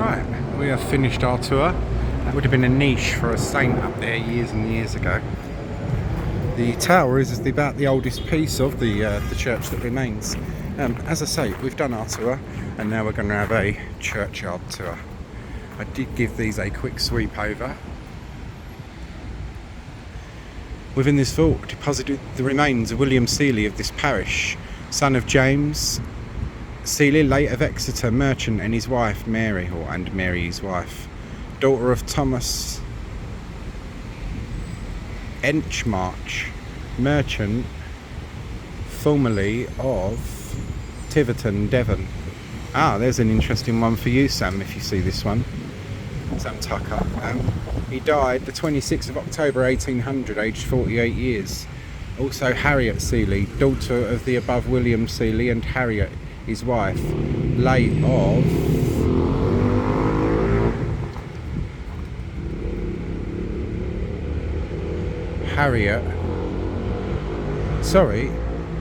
Right, we have finished our tour. That would have been a niche for a saint up there years and years ago. The tower is about the oldest piece of the church that remains. As I say, we've done our tour and now we're going to have a churchyard tour. I did give these a quick sweep over. Within this vault deposited the remains of William Seeley of this parish, son of James Seeley, late of Exeter, merchant, and his wife Mary, and Mary his wife, daughter of Thomas Enchmarch, merchant, formerly of Tiverton, Devon. Ah, there's an interesting one for you, Sam, if you see this one. Sam Tucker. He died the 26th of October 1800, aged 48 years. Also Harriet Seeley, daughter of the above William Seeley, and Harriet, his wife, late of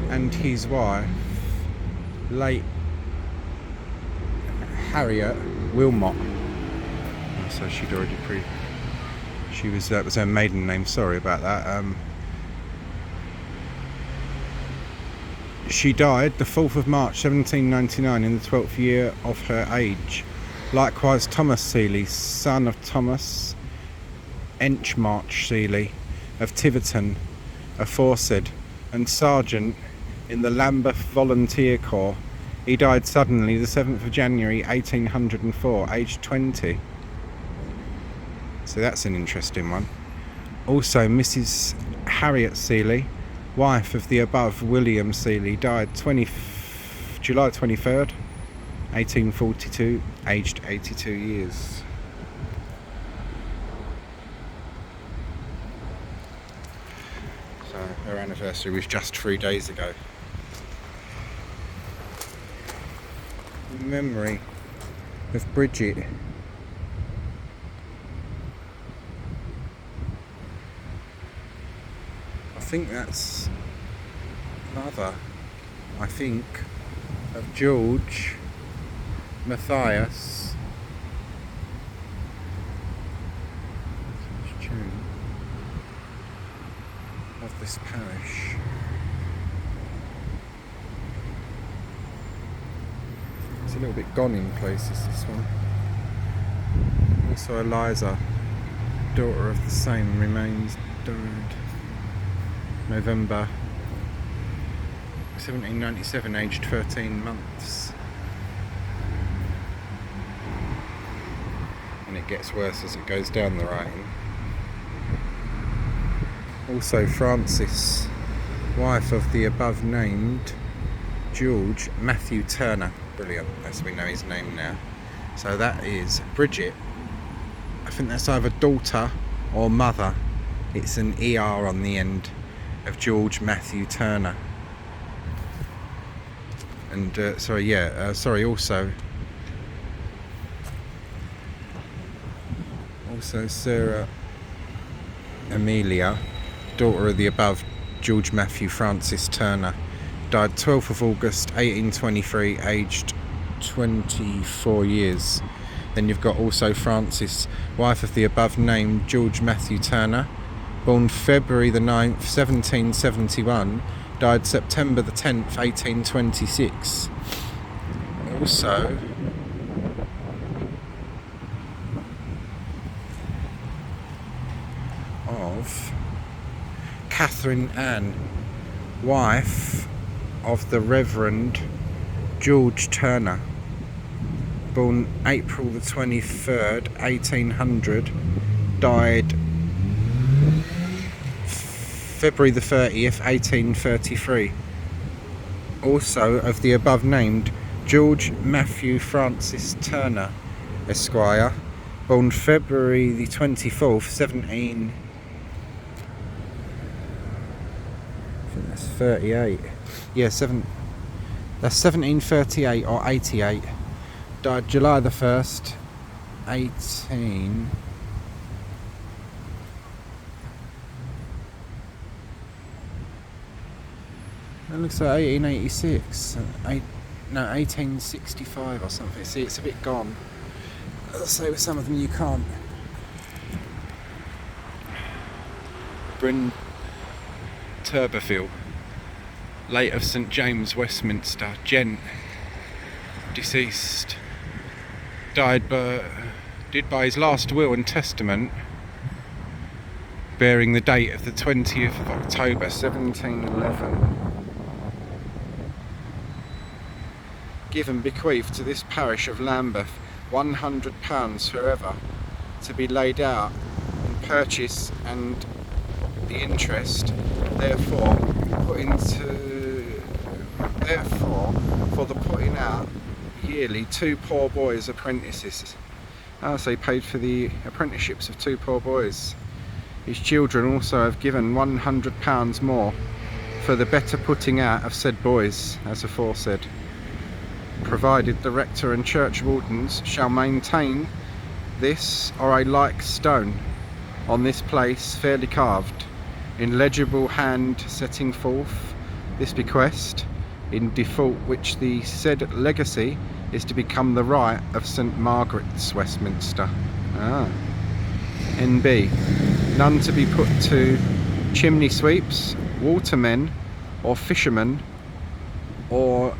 and his wife, late Harriet Wilmot. So she'd already that was her maiden name, sorry about that. She died the 4th of March 1799 in the 12th year of her age. Likewise Thomas Seeley, son of Thomas Enchmarch Seeley of Tiverton aforesaid, and sergeant in the Lambeth Volunteer Corps. He died suddenly the 7th of January 1804, aged 20. So that's an interesting one. Also Mrs. Harriet Seeley, wife of the above William Seeley, died July 23rd, 1842, aged 82 years. So her anniversary was just 3 days ago. In memory of Bridget. I think that's mother, of George Matthias of this parish. It's a little bit gone in places, this one. Also Eliza, daughter of the same, remains, died November 1797, aged 13 months. And it gets worse as it goes down the writing. Also Frances, wife of the above named George Matthew Turner. Brilliant, as we know his name now. So that is Bridget. I think that's either daughter or mother. It's an ER on the end of George Matthew Turner. And also Sarah Amelia, daughter of the above George Matthew Francis Turner, died 12th of August 1823, aged 24 years. Then you've got also Frances, wife of the above named George Matthew Turner, born February the 9th, 1771, died September the 10th, 1826. Also, of Catherine Ann, wife of the Reverend George Turner, born April the 23rd, 1800, died February the 30th, 1833. Also of the above named George Matthew Francis Turner, Esquire, born February the 24th, 1738. That's 1738 or 88. Died July the 1st, 18. It looks like 1886, 1865 or something. See, it's a bit gone. as I say, with some of them you can't. Bryan Turbervile, late of St James, Westminster, gent, deceased, did by his last will and testament, bearing the date of the 20th of October 1711. Give and bequeathed to this parish of Lambeth £100 forever, to be laid out in purchase and the interest, therefore for the putting out yearly 2 poor boys' apprentices. So he paid for the apprenticeships of 2 poor boys. His children also have given £100 more for the better putting out of said boys, as aforesaid, provided the rector and churchwardens shall maintain this or a like stone on this place fairly carved, in legible hand setting forth this bequest, in default which the said legacy is to become the right of St Margaret's, Westminster. NB. None to be put to chimney sweeps, watermen, or fishermen, or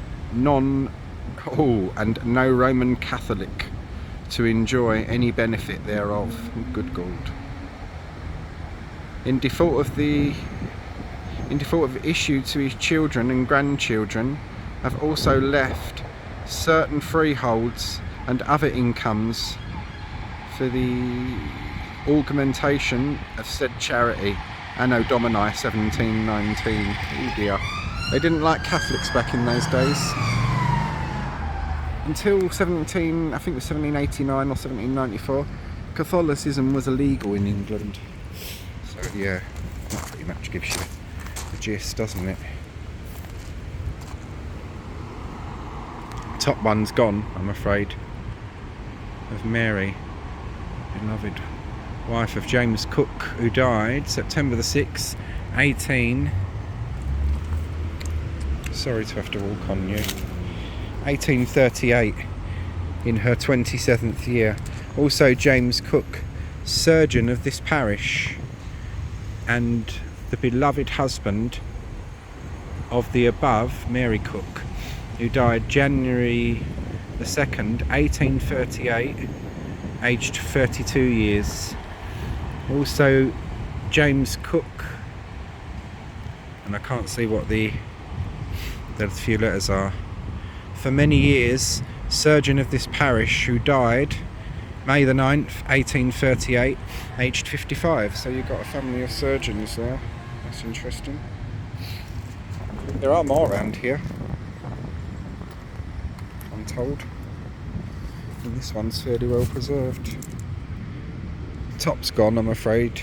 and no Roman Catholic to enjoy any benefit thereof. Good God. In default of issue to his children and grandchildren, have also left certain freeholds and other incomes for the augmentation of said charity, Anno Domini 1719. Oh dear. They didn't like Catholics back in those days. Until I think it was 1789 or 1794, Catholicism was illegal in England. So yeah, that pretty much gives you the gist, doesn't it? Top one's gone, I'm afraid, of Mary, beloved wife of James Cook, who died September the 6th, sorry to have to walk on you, 1838, in her 27th year. Also James Cook, surgeon of this parish, and the beloved husband of the above, Mary Cook, who died January the 2nd, 1838, aged 32 years. Also James Cook, and I can't see what the few letters are, for many years surgeon of this parish, who died May the 9th, 1838, aged 55. So you've got a family of surgeons there. That's interesting. There are more around here, I'm told. And this one's fairly well preserved. Top's gone, I'm afraid.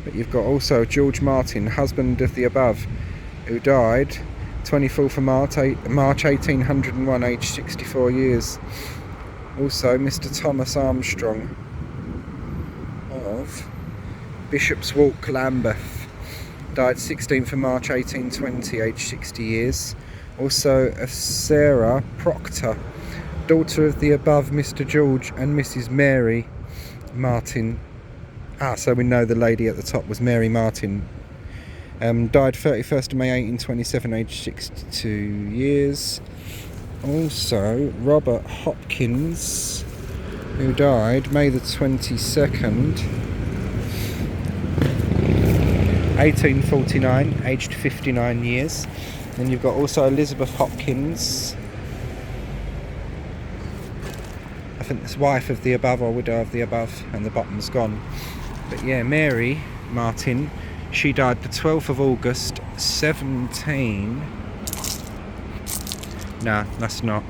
But you've got also George Martin, husband of the above, who died 24th of March 1801, aged 64 years. Also Mr Thomas Armstrong of Bishop's Walk, Lambeth, died 16th of March 1820, aged 60 years. Also of Sarah Proctor, daughter of the above Mr George and Mrs Mary Martin. So we know the lady at the top was Mary Martin. Died 31st of May 1827, aged 62 years. Also Robert Hopkins, who died May the 22nd, 1849, aged 59 years. Then you've got also Elizabeth Hopkins, I think this wife of the above or widow of the above, and the bottom's gone. But yeah, Mary Martin, she died the 12th of August 17... Nah, that's not.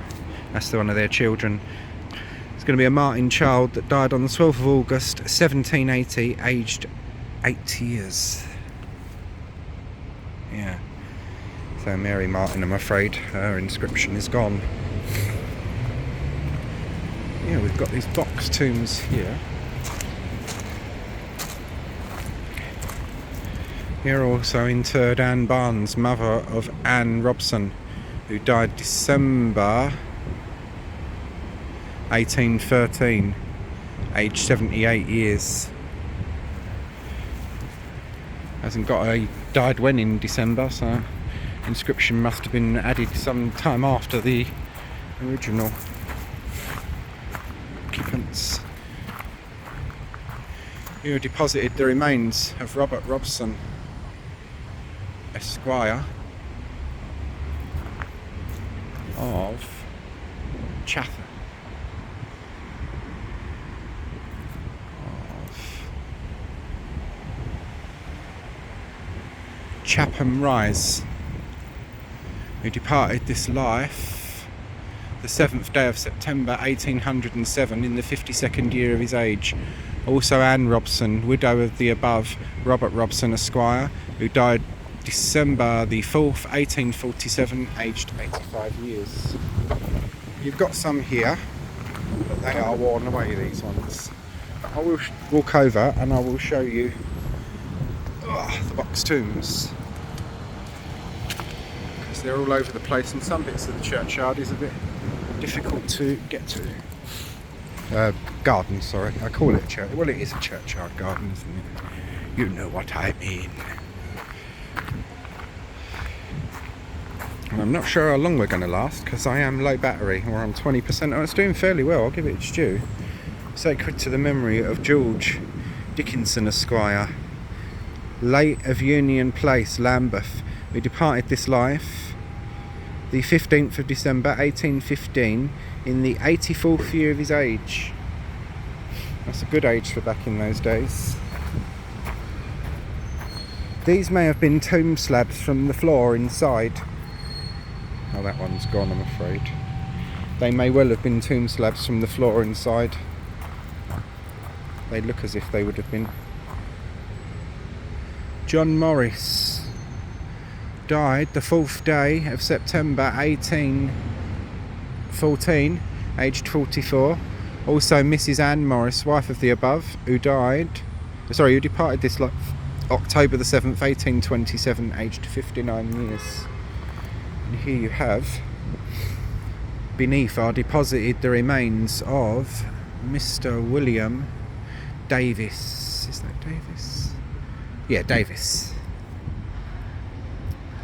That's the one of their children. It's going to be a Martin child that died on the 12th of August 1780, aged 8 years. Yeah. So Mary Martin, I'm afraid, her inscription is gone. Yeah, we've got these box tombs here. Here also interred Anne Barnes, mother of Anne Robson, who died December 1813, aged 78 years. Hasn't got a died when in December, so inscription must have been added some time after the original occupants. Who deposited the remains of Robert Robson, Esquire, of Chatham. Chapham Rise, who departed this life the 7th day of September 1807 in the 52nd year of his age. Also Anne Robson, widow of the above Robert Robson Esquire, who died December the 4th 1847, aged 85 years. You've got some here, but they are worn away, these ones. I will walk over and I will show you the box tombs, because they're all over the place, and some bits of the churchyard is a bit difficult to get to. Garden, sorry, I call it a church. Well, it is a churchyard garden, isn't it? You know what I mean. And I'm not sure how long we're going to last, because I am low battery, or I'm 20%. Oh, it's doing fairly well, I'll give it its due. Sacred to the memory of George Dickinson Esquire, late of Union Place, Lambeth, who departed this life the 15th of December 1815 in the 84th year of his age. That's a good age for back in those days. These may have been tomb slabs from the floor inside. Oh, that one's gone, I'm afraid. They may well have been tomb slabs from the floor inside. They look as if they would have been. John Morris died the 4th day of September 1814, aged 44. Also Mrs. Anne Morris, wife of the above, who departed this life October the 7th, 1827, aged 59 years. And here you have, beneath are deposited the remains of Mr. William Davis. Is that Davis? Yeah, Davis.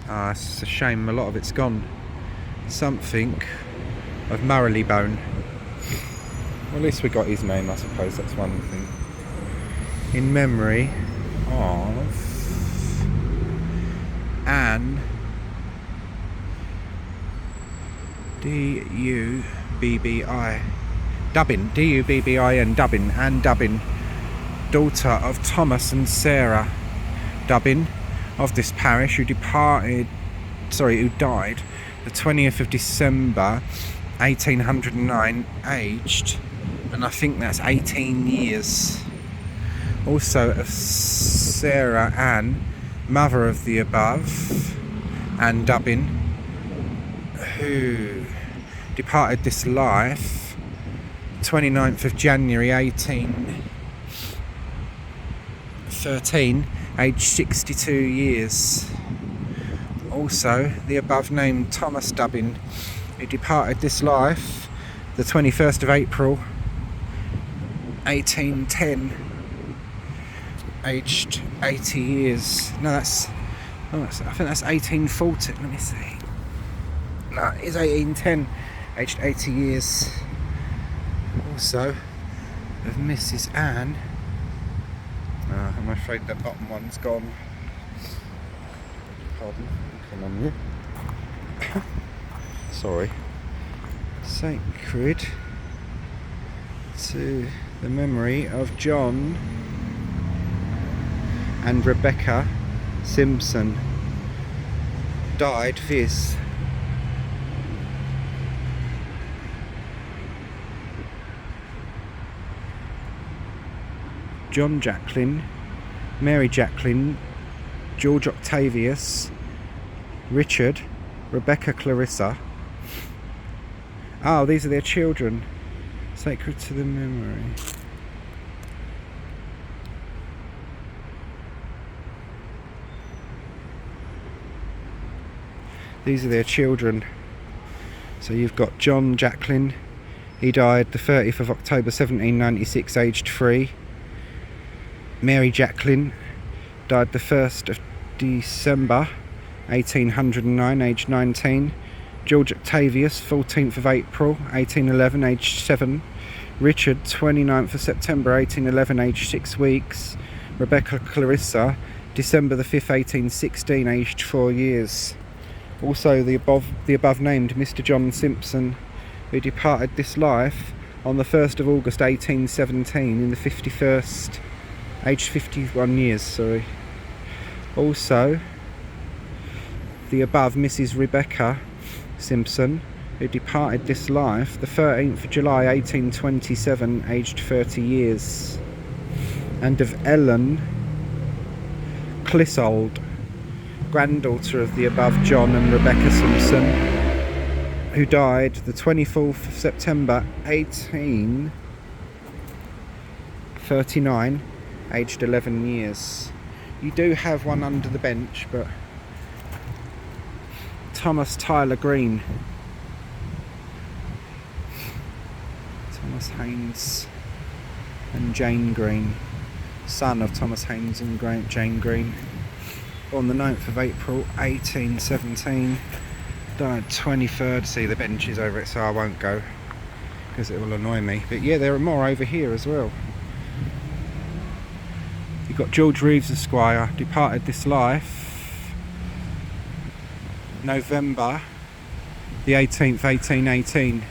It's a shame a lot of it's gone. Something of Marylebone. Well, at least we got his name, I suppose, that's one thing. In memory of Anne D-U-B-B-I Dubbin, D-U-B-B-I-N, Dubbin, Anne Dubbin, daughter of Thomas and Sarah Dubbin of this parish, who died the 20th of December 1809, aged, and I think that's 18 years. Also of Sarah Ann, mother of the above, Anne Dubbin, who departed this life 29th of January 1813, aged 62 years. Also the above named Thomas Dubbin, who departed this life the 21st of April 1810, aged 80 years. I think that's 1840. Let me see. No, it is 1810, aged 80 years. Also of Mrs. Anne. I'm afraid the bottom one's gone. Pardon, come on you. Sorry. Sacred to the memory of John and Rebecca Simpson, died this John Jacqueline, Mary Jacqueline, George Octavius, Richard, Rebecca Clarissa. Oh, these are their children. Sacred to the memory. These are their children. So you've got John Jacqueline, He died the 30th of October 1796, aged 3. Mary Jacqueline died the 1st of December 1809, aged 19. George Octavius, 14th of April 1811, aged 7. Richard, 29th of September 1811, aged 6 weeks. Rebecca Clarissa, December the 5th 1816, aged 4 years. Also the above named Mr. John Simpson, who departed this life on the 1st of August 1817 in the 51st, aged 51 years, sorry. Also the above Mrs. Rebecca Simpson, who departed this life the 13th of July 1827, aged 30 years. And of Ellen Clissold, granddaughter of the above John and Rebecca Simpson, who died the 24th of September 1839, aged 11 years. You do have one under the bench, but Thomas Tyler Green. Thomas Haynes and Jane Green, son of Thomas Haynes and Jane Green, born the 9th of April 1817, died 23rd. See, the bench is over it, so I won't go because it will annoy me. But yeah, there are more over here as well. You've got George Reeves Esquire, departed this life November the 18th 1818,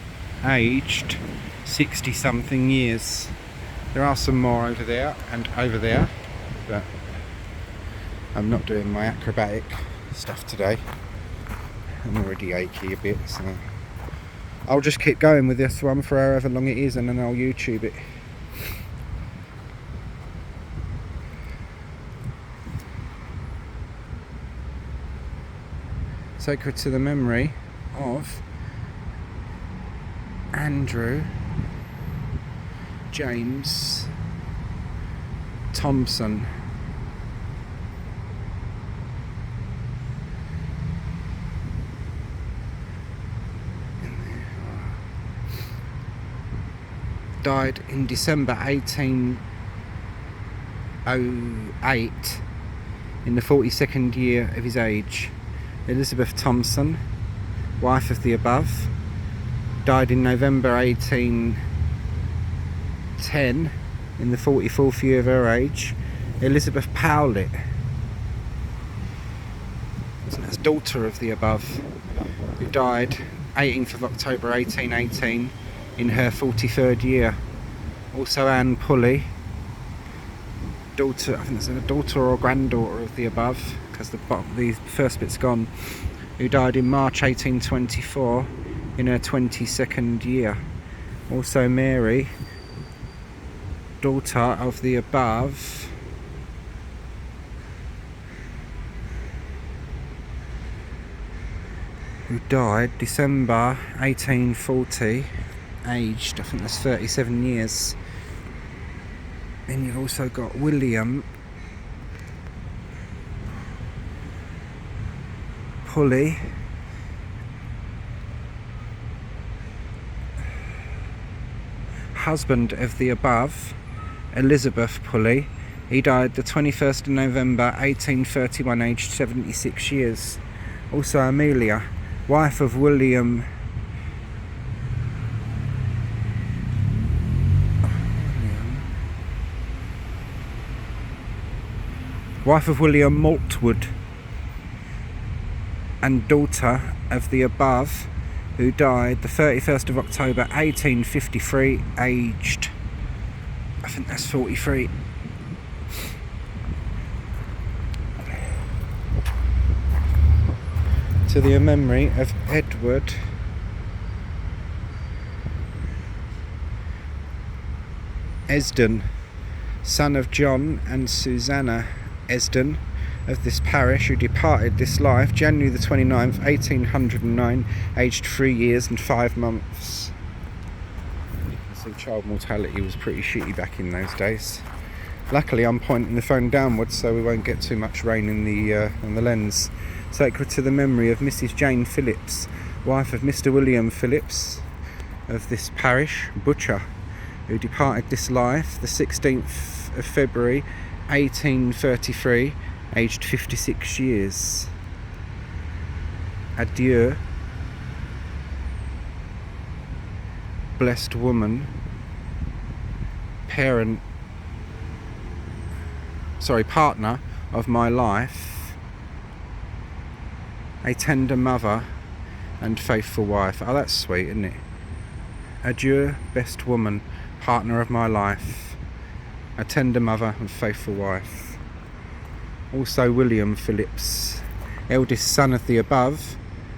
aged 60 something years. There are some more over there and over there, but I'm not doing my acrobatic stuff today. I'm already achy a bit, so I'll just keep going with this one for however long it is, and then I'll YouTube it. Sacred to the memory of Andrew James Thompson. Died in December 1808 in the 42nd year of his age. Elizabeth Thompson, wife of the above, died in November 1810 in the 44th year of her age. Elizabeth Powlett, that's daughter of the above, who died 18th of October 1818 in her 43rd year. Also Anne Pulley, daughter, I think it's a daughter or granddaughter of the above, because the first bit's gone, who died in March 1824 in her 22nd year. Also Mary, daughter of the above, who died December 1840, aged, I think that's 37 years. Then you've also got William Pulley, husband of the above, Elizabeth Pulley. He died the 21st of November 1831, aged 76 years. Also Amelia, wife of William Maltwood, and daughter of the above, who died the 31st of October 1853, aged, I think that's 43. To the memory of Edward Esden, son of John and Susanna Esden of this parish, who departed this life January the 29th 1809, aged 3 years and 5 months. You can see child mortality was pretty shitty back in those days. Luckily I'm pointing the phone downwards so we won't get too much rain in the lens. Sacred to the memory of Mrs. Jane Phillips, wife of Mr. William Phillips, of this parish, butcher, who departed this life the 16th of February 1833, aged 56 years. Adieu, blessed woman, partner of my life, a tender mother and faithful wife. Oh, that's sweet, isn't it? Adieu, best woman, partner of my life, a tender mother and faithful wife. Also William Phillips, eldest son of the above,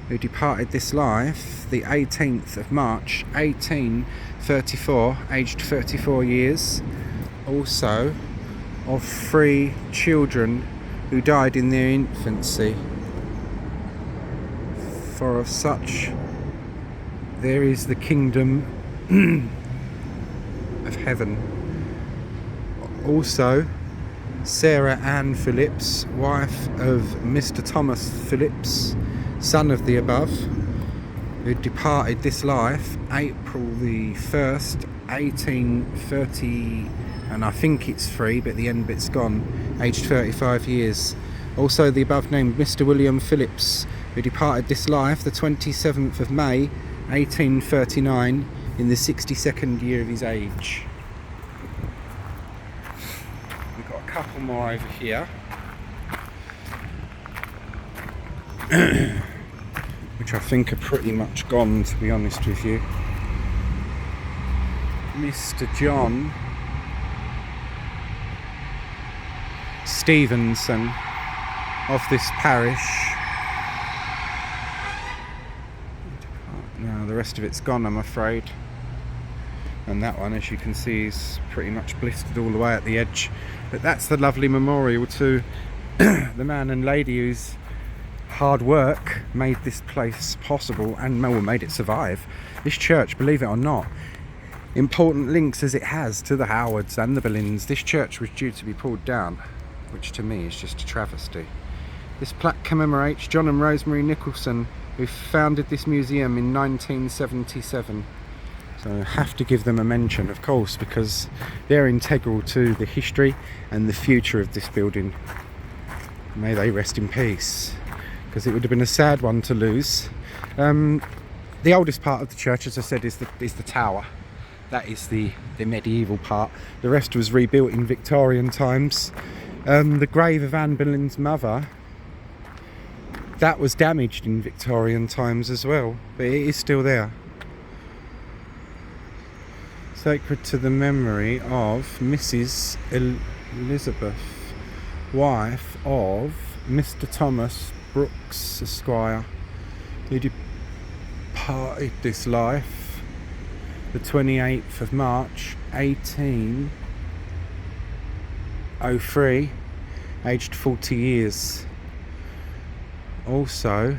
who departed this life the 18th of March 1834, aged 34 years. Also of 3 children who died in their infancy. For of such there is the kingdom of heaven. Also Sarah Ann Phillips, wife of Mr. Thomas Phillips, son of the above, who departed this life April the 1st, 1830, and I think it's 3, but the end bit's gone, aged 35 years. Also the above named Mr. William Phillips, who departed this life the 27th of May, 1839, in the 62nd year of his age. We've got a couple more over here, which I think are pretty much gone, to be honest with you. Mr. John Stevenson of this parish. Now the rest of it's gone, I'm afraid. And that one, as you can see, is pretty much blistered all the way at the edge. But that's the lovely memorial to the man and lady whose hard work made this place possible and made it survive. This church, believe it or not, important links as it has to the Howards and the Boleyns, this church was due to be pulled down, which to me is just a travesty. This plaque commemorates John and Rosemary Nicholson, who founded this museum in 1977. So I have to give them a mention, of course, because they're integral to the history and the future of this building. May they rest in peace, because it would have been a sad one to lose. The oldest part of the church, as I said, is the tower. That is the medieval part. The rest was rebuilt in Victorian times. The grave of Anne Boleyn's mother, that was damaged in Victorian times as well, but it is still there. Sacred to the memory of Mrs. Elizabeth, wife of Mr. Thomas Brooks, Esquire, who departed this life the 28th of March 1803, aged 40 years. Also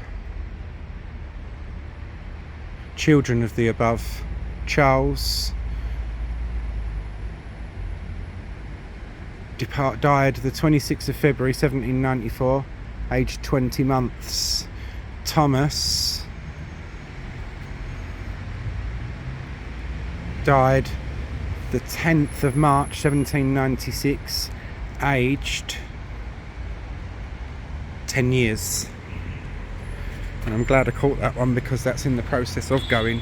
children of the above: Charles died the 26th of February 1794, aged 20 months. Thomas died the 10th of March 1796, aged 10 years. And I'm glad I caught that one, because that's in the process of going.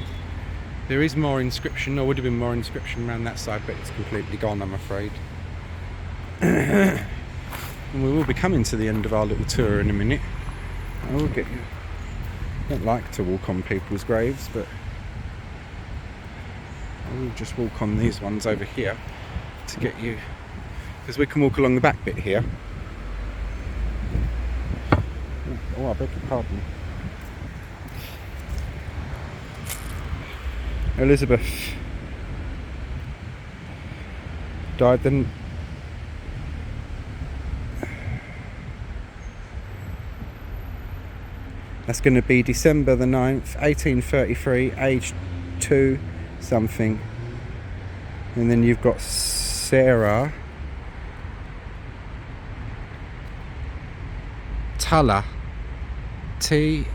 There is more inscription, or would have been more inscription around that side, but it's completely gone, I'm afraid. And we will be coming to the end of our little tour in a minute. I will get you. I don't like to walk on people's graves, but I will just walk on these ones over here to get you, because we can walk along the back bit here. Oh, I beg your pardon. Elizabeth died then. That's going to be December the 9th, 1833, aged 2 something. And then you've got Sarah Tuller, Tull.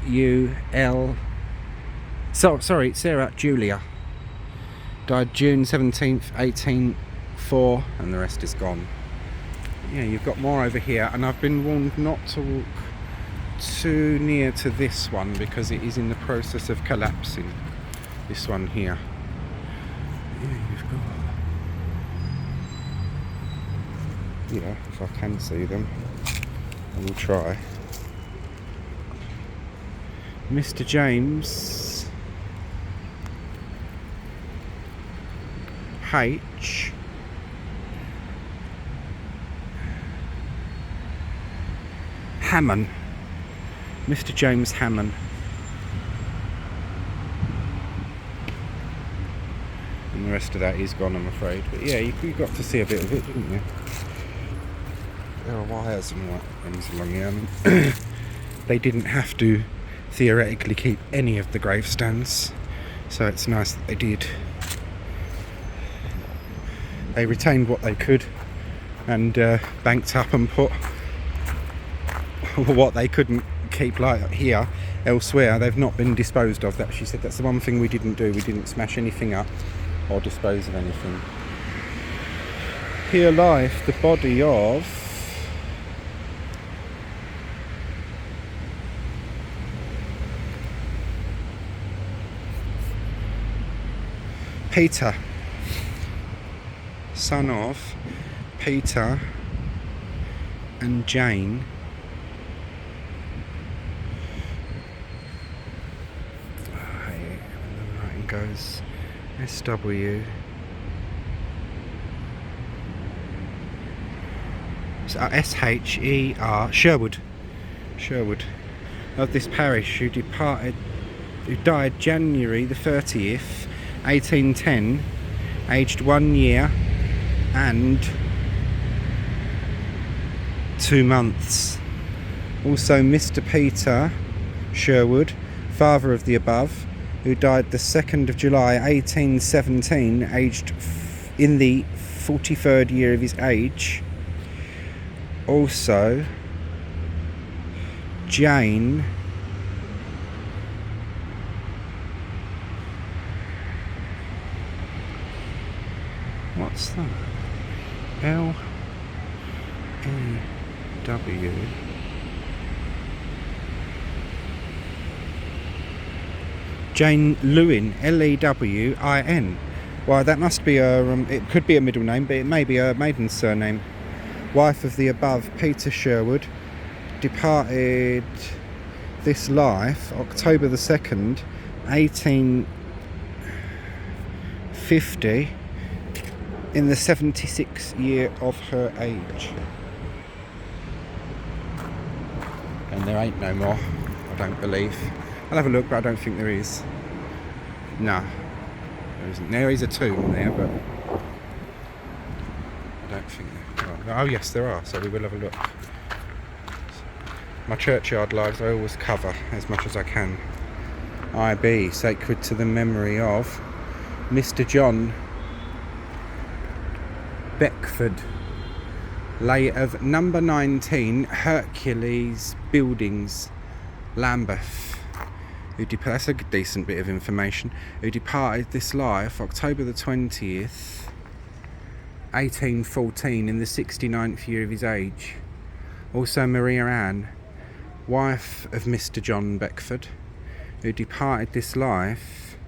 Sorry, Sarah Julia Died June 17th, 1804, and the rest is gone. Yeah, you've got more over here, and I've been warned not to walk too near to this one because it is in the process of collapsing. This one here. Yeah, you've got... Yeah, if I can see them, I will try. Mr. James H. Hammond. Mr. James Hammond. And the rest of that is gone, I'm afraid. But yeah, you got to see a bit of it, didn't you? There are wires and what things along here. They didn't have to theoretically keep any of the gravestones, so it's nice that they did. They retained what they could and banked up and put what they couldn't keep, like here. Elsewhere they've not been disposed of. That she said that's the one thing we didn't do. We didn't smash anything up or dispose of anything. Here lieth the body of Peter, son of Peter and Jane goes SW. So SHER Sherwood of this parish, who died January the 30th, 1810, aged 1 year and 2 months. Also Mr. Peter Sherwood, father of the above, who died the 2nd of July 1817, aged in the 43rd year of his age. Also Jane what's that? L-E-W Jane Lewin, Lewin. Well, that must be it could be a middle name, but it may be a maiden surname. Wife of the above, Peter Sherwood, departed this life October the 2nd, 1850, in the 76th year of her age. And there ain't no more, I don't believe. I'll have a look, but I don't think there is. No, there isn't. There is a tomb there, but I don't think there are. Oh yes, there are, so we will have a look. My Churchyard lives I always cover as much as I can. IB, sacred to the memory of Mr. John Beckford, lay of number 19 Hercules Buildings, Lambeth. That's a decent bit of information. Who departed this life October the 20th, 1814, in the 69th year of his age. Also Maria Ann, wife of Mr. John Beckford, who departed this life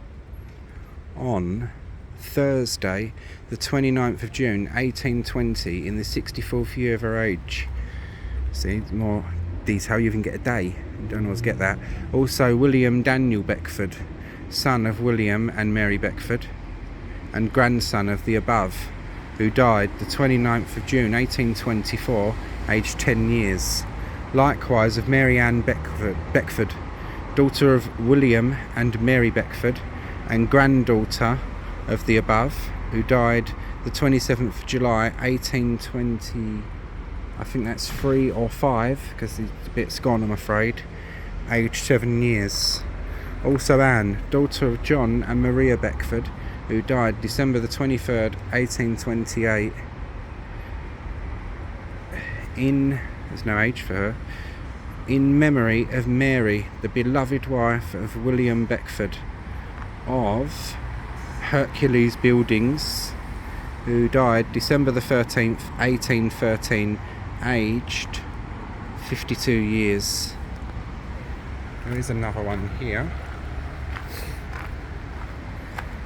on Thursday the 29th of June 1820, in the 64th year of her age. See, more detail, you even get a day. You don't always get that. Also William Daniel Beckford, son of William and Mary Beckford, and grandson of the above, who died the 29th of June 1824, aged 10 years. Likewise of Mary Ann Beckford, daughter of William and Mary Beckford, and granddaughter of the above, who died the 27th of July 1820. I think that's 3 or 5, because the bit's gone, I'm afraid. Aged 7 years. Also Anne, daughter of John and Maria Beckford, who died December the 23rd, 1828. There's no age for her. In memory of Mary, the beloved wife of William Beckford, of Hercules Buildings, who died December the 13th, 1813, aged 52 years. There is another one here.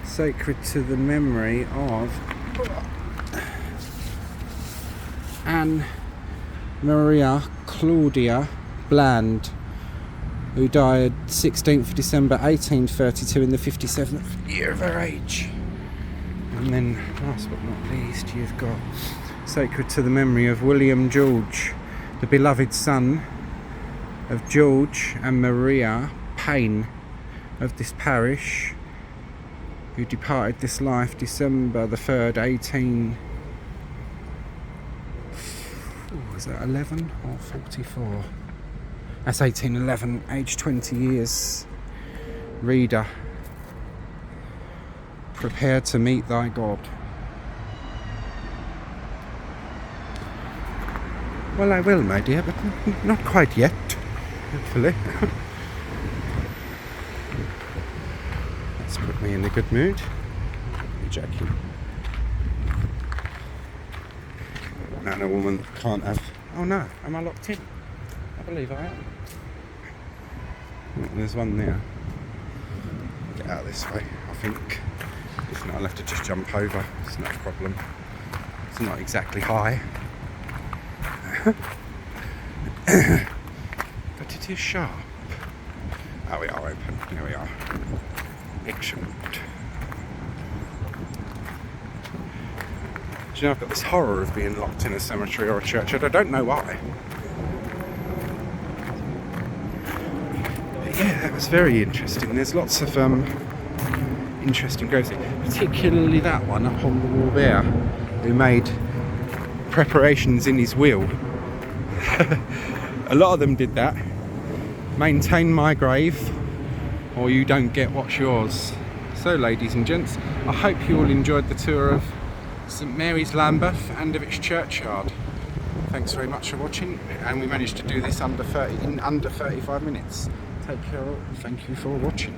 Sacred to the memory of Anne Maria Claudia Bland, who died 16th December 1832 in the 57th year of her age. And then, last but not least, you've got sacred to the memory of William George, the beloved son of George and Maria Payne of this parish, who departed this life December the 3rd, 11 or 44? That's 1811, aged 20 years. Reader, prepare to meet thy God. Well, I will, my dear, but not quite yet, hopefully. That's put me in a good mood. You're joking. And a woman can't have... Oh no, am I locked in? I believe I am. There's one there. Get out this way, I think. If not, I'll have to just jump over. It's not a problem. It's not exactly high. But it is sharp. Oh, we are open. Here we are. Excellent. Do you know, I've got this horror of being locked in a cemetery or a churchyard. I don't know why. But yeah, that was very interesting. There's lots of interesting graves, particularly that one up on the wall there, who made preparations in his will. A lot of them did that. Maintain my grave, or you don't get what's yours. So, ladies and gents, I hope you all enjoyed the tour of St Mary's Lambeth and of its churchyard. Thanks very much for watching, and we managed to do this in under 35 minutes. Take care all. Thank you for watching.